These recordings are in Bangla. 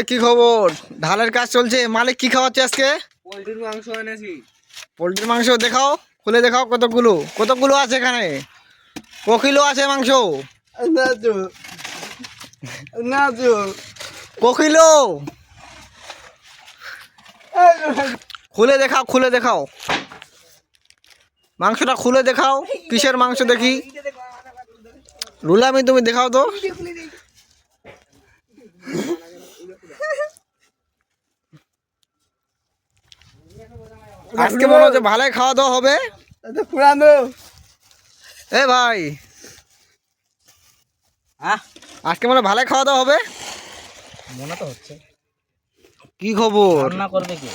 কি খবর? ঢালের কাজ চলছে। মালিক কি খাওয়াচ্ছে আজকে? পোল্ট্রির মাংস এনেছি। পোল্ট্রির মাংস দেখাও, খুলে দেখাও কতগুলো কতগুলো আছে এখানে। ক কিলো আছে মাংস? ক কিলো? খুলে দেখাও, খুলে দেখাও মাংসটা, খুলে দেখাও। কিসের মাংস দেখি? রুলামি তুমি দেখাও তো। আজকে মনে হচ্ছে ভালোই খাওয়া দাওয়া হবে। এ ভাই, আজকে মনে ভালোই খাওয়া দাওয়া হবে মনে তো হচ্ছে। কি খবর? রান্না করবে কে?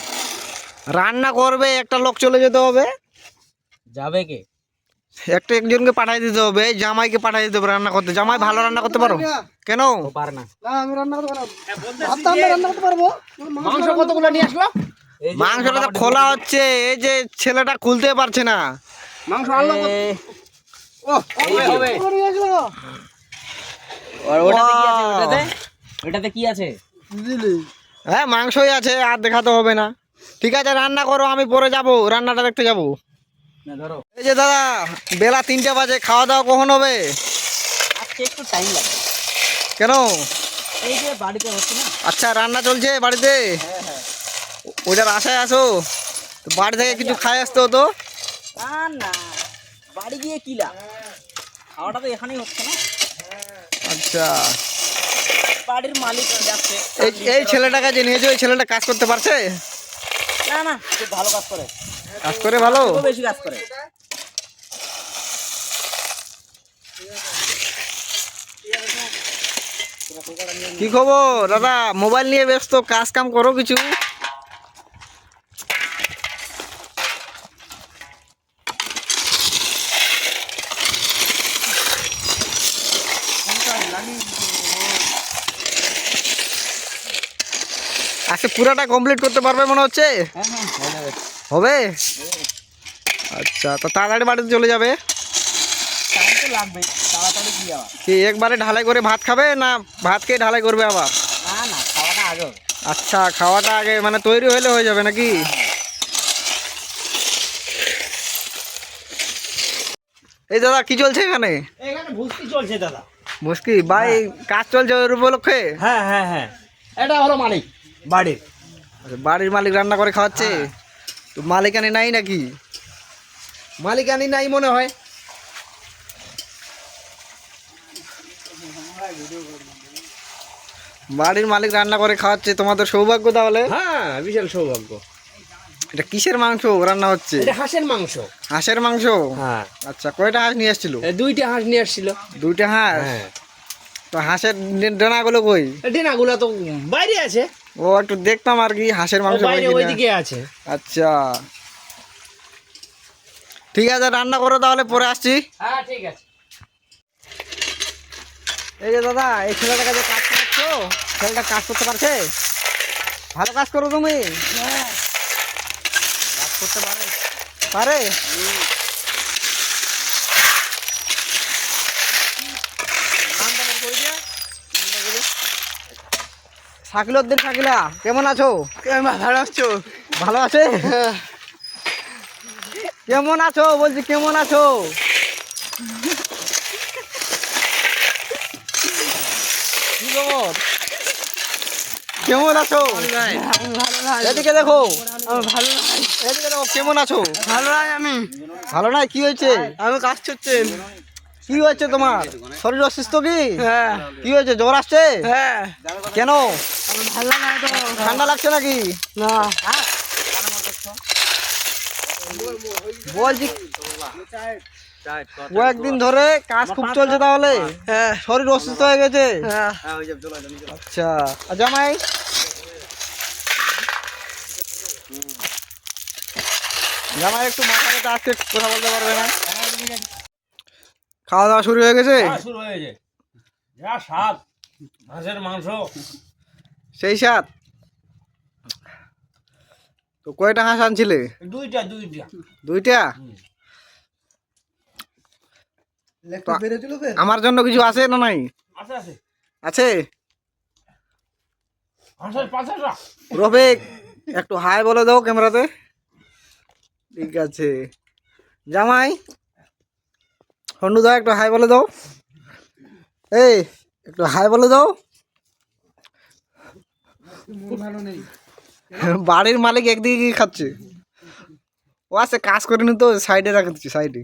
রান্না করবে একটা লোক, চলে যেতে হবে। যাবে কে? একজনকে পাঠিয়ে দিতে হবে, জামাইকে পাঠিয়ে দিতে হবে রান্না করতে। জামাই ভালো রান্না করতে পারো? কেন পারে না? আমি রান্না করতে পারবো। মাংস কতগুলো নিয়ে আসলো? মাংসটা তো খোলা হচ্ছে, এই যে ছেলেটা খুলতে পারছে না। মাংস আনলো ওটাতে কি আছে? হ্যাঁ মাংসই আছে, আর দেখাতে হবে না। ঠিক আছে রান্না করো, আমি পরে যাব, রান্নাটা দেখতে যাব। ধরো, এই যে দাদা, বেলা 3টা বাজে, খাওয়া দাওয়া কখন হবে? আজকে একটু টাইম লাগবে। কেন? এই যে বাড়িতে হচ্ছে না। আচ্ছা রান্না চলছে বাড়িতে? ওইটার আশায় আসো তো, বাড়ি থেকে কিছু খাই আসতে হতো। না, বাড়ি গিয়ে কি লাভ? খাওয়াটা তো এখানেই হচ্ছে না। আচ্ছা, বাড়ির মালিক যাচ্ছে। এই ছেলেটাকে যে নিয়েছো, এই ছেলেটা কাজ করতে পারছে? না, খুব ভালো কাজ করে। কাজ করে ভালো? খুব বেশি কাজ করে। কি খবর দাদা? মোবাইল নিয়ে ব্যস্ত, কাজ কাম করো কিছু। আজকে পুরাটা কমপ্লিট করতে পারবে মনে হচ্ছে? হবে। আচ্ছা, তো তাড়াতাড়ি বাড়িতে চলে যাবে? টাইম তো লাগবে, তাড়াতাড়ি কি আবার? কি একবারে ঢালাই করে ভাত খাবে, না ভাত খেয়ে ঢালাই করবে আবার? না, খাওয়াটা আগে হবে। আচ্ছা, খাওয়াটা আগে মানে তৈরি হলে হয়ে যাবে নাকি? এই দাদা কি চলছে এখানে? এখানে ভুস্কি চলছে দাদা। মুশকি ভাই, কাজ চলছে ওর উপলক্ষে? হ্যাঁ, এটা হলো মালিক বাড়ির। আচ্ছা, বাড়ির মালিক রান্না করে খাওয়াচ্ছে? তো মালিকানি নাই নাকি? মালিকানি নাই মনে হয়। বাড়ির মালিক রান্না করে খাওয়াচ্ছে, তোমাদের সৌভাগ্য তাহলে। হ্যাঁ, বিশাল সৌভাগ্য। এটা কিসের মাংস রান্না হচ্ছে? এটা হাঁসের মাংস। হাঁসের মাংস? হ্যাঁ। আচ্ছা, কয়টা হাঁস নিয়ে আসছিল? 2টা হাঁস নিয়ে আসছিল। 2টা হাঁস? হ্যাঁ। তো হাঁসের ডানাগুলো কই? ডেনাগুলো তো বাইরে আছে। ও একটু দেখতাম আর কি, হাঁসের মাংস বাইরে পাই কিনা। ওইদিকে আছে। আচ্ছা ঠিক আছে, রান্না করো তাহলে, পরে আসছি। হ্যাঁ, ঠিক আছে। এই যে দাদা, এই ছেলেটাকে যে কাজ করছো, ছেলেটা কাজ করতে পারছে? ভালো কাজ করো তুমি? কাজ করতে পারে? পারে? শাকিলউদ্দিন, শাকিলা কেমন আছো? ভালো আছো? ভালো আছে? কেমন আছো বলছি, কেমন আছো? কি খবর? কেমন আছো? এদিকে দেখো, এদিকে দেখো, কেমন আছো? ভালো নাই আমি। ভালো নাই? কি হয়েছে? আমি কাজ করছেন। কি হয়েছে তোমার? শরীর অসুস্থ কি? হ্যাঁ। কি হয়েছে, জ্বর আসছে? হ্যাঁ। কেন? ভালো নাই তো। ঠান্ডা লাগছে নাকি? না। বলছি কয়েকদিন ধরে কাজ খুব চলছে তাহলে? হ্যাঁ। শরীর অসুস্থ হয়ে গেছে? হ্যাঁ। আচ্ছা, জামাই জামাই একটু মাথা ব্যথা, আজকে কথা বলতে পারবে না। খাওয়া দাওয়া শুরু হয়ে গেছে? শুরু হয়েছে। যা স্বাদ হাঁসের মাংস। সেই সাত। তো কয়টা হাঁস আনছিলে? 2টা। 2টা? আমার জন্য কিছু আছে না নাই? আছে। আছে? রফিক একটু হাই বলে দাও ক্যামেরাতে। ঠিক আছে জামাই, হন্ডু দা একটু হাই বলে দাও। এই একটু হাই বলে দাও। বাড়ির মালিক একদিকে কি খাচ্ছে? ও আছে কাজ করিনি তো, সাইডে রাখছি সাইডে।